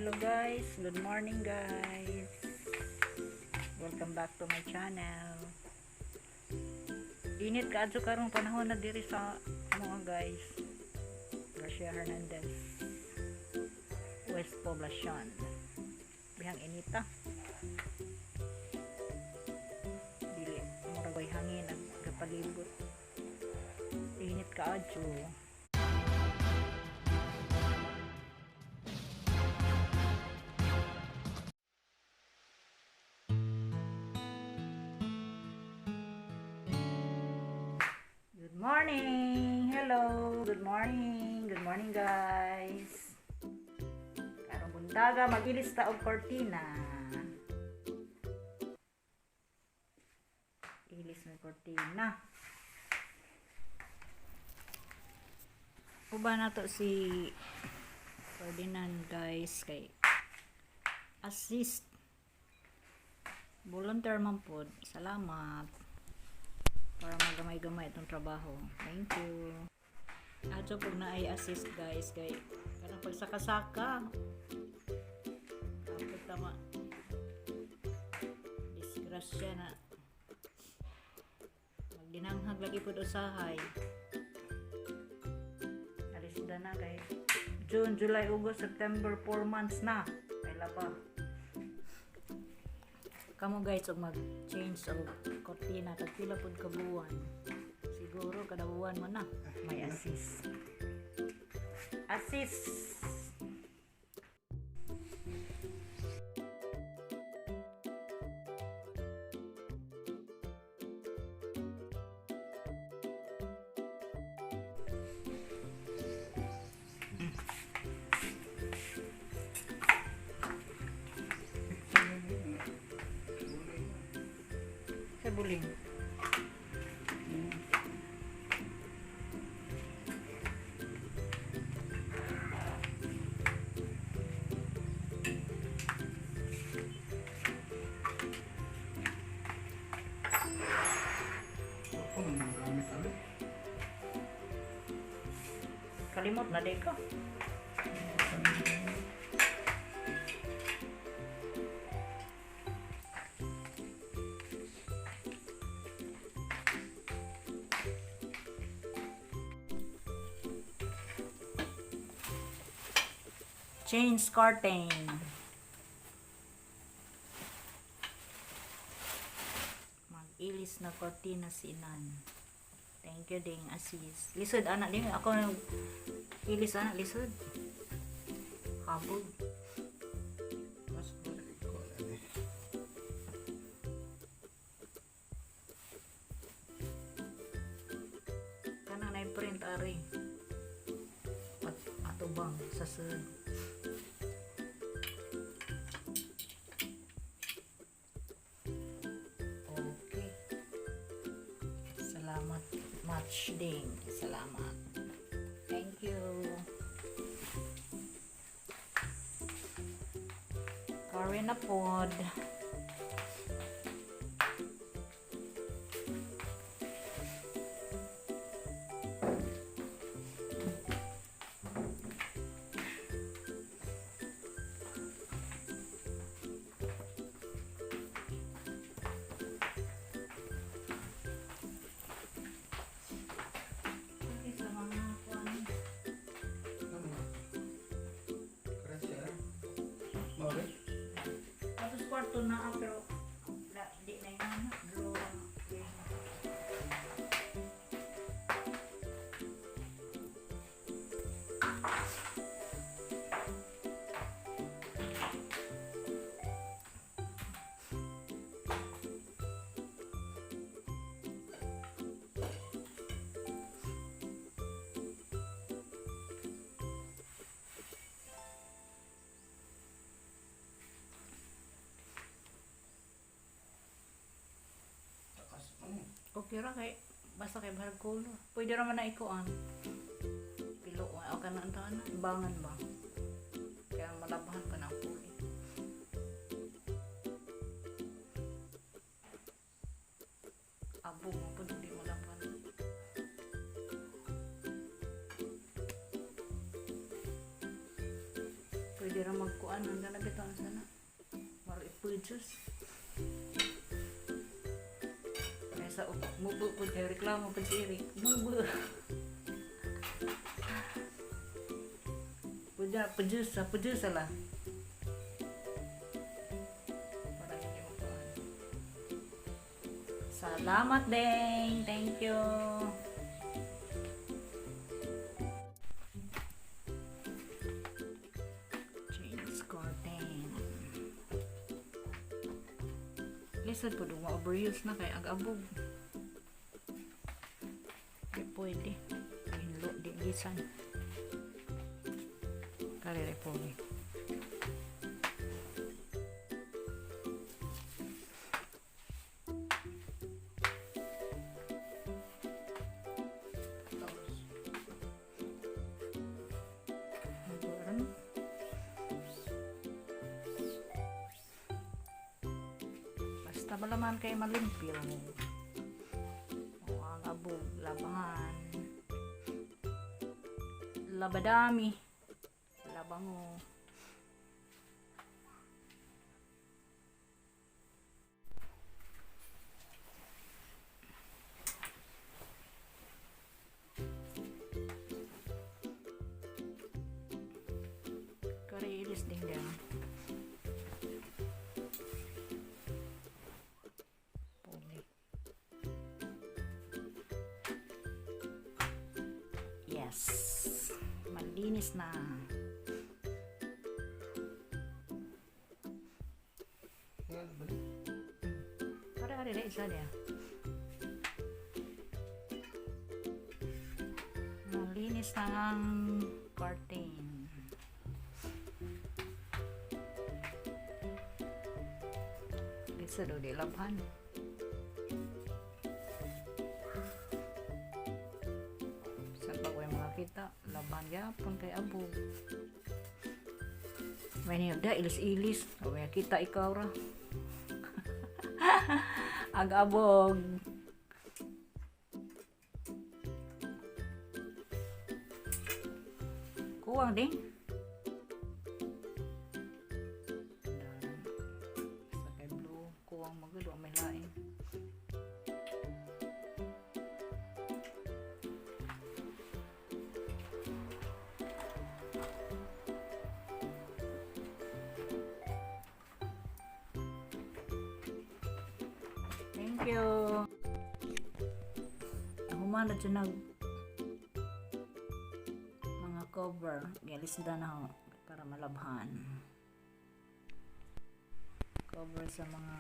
Hello guys, good morning guys. Welcome back to my channel. Init kaadto karong panahon na diri sa mga guys. Garcia Hernandez, West Poblacion. Bihang inita. Dili murag way hangin ang kapalibot. Init kaadto. Good morning! Hello! Good morning guys! Karong buntaga, mag-ilis ta og kortina. Ilis ng kortina. Uba na to si Ferdinand guys kay assist. Volunteer man pod. Salamat. Para magamay-gamay itong trabaho. Thank you. Ato pag na-assist guys kay kanang pagsaka-saka kapag tama disgrasya na magdinanghag lagi po usahay. Alisda na kay June, July, August, September, 4 months na kaila pa kamo guys og mag-change og kortina kag pila pud ka buwan. Siguro kada buwan man na may assist. Sa buling. Kalimot na din ko. Change curtain. Mag-ilis na kortina si Inan. Thank you ding assist. Lisod anak din ako nang ilis anak lisod. Habog. Kanang na-print ari. Atubang sa sud. Salamat much ding. Salamat. Thank you. Karin na pod. Tapos kwarto na pero di na yung draw. Okay ra kay basta kay bahal kulo. Pwede ra man na ikuan. Pilo o kana antahan bangan ba. Kaya malabahan pa na ako. Abo mo pud di malabahan. Pwede ra magkuan Kuan ang galabit ang sana. Maro ipudjus. Kaysa mubo po kay reklamo pa si Eric. Mubo. Puja, pudjus lah. Para hindi mo kuan. Salamat ding. Thank you. Lisod po doon, overuse na kay ag-abog. Di pwede. Hinlo, di gisan. Karere po ni. Basta malaman kay malimpyo o ang abog, labangan, labadami, labango. Karilis din din. Yes, malinis na. Para ada isa dia. Malinis na ang curtain. Bisa do di laban. Kita laban yapon kay abog. May da ilis-ilis. Kaya kita ikaw ra. Ag-abog. Kuwang ding. Sakay blue. Kuwang magado may lain. Thank you. Ako man na dyan mga cover. Gilisda na ako para malabhan. Cover sa mga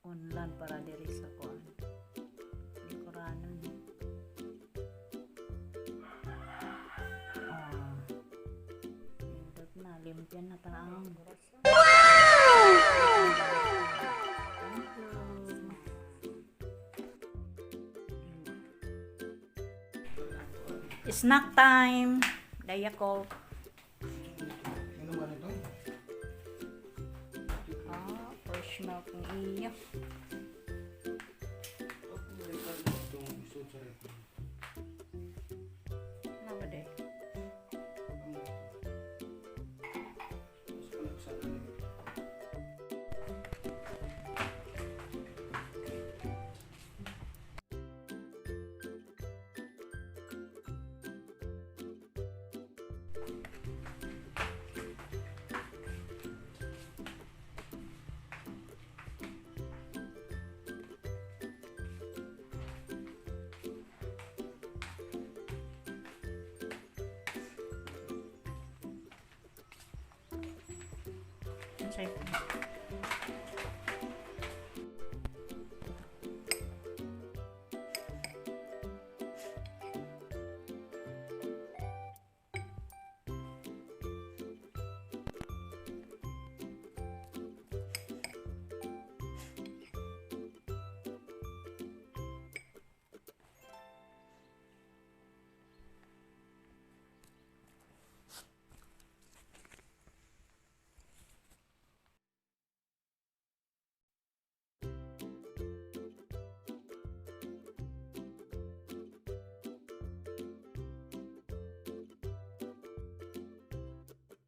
online para diri sa kuan. Likoranon. Limpian na tanang. Snack time. Yakult. Ano ba ito? Fresh milk ng iyo. Ano ba day? Sa'yo.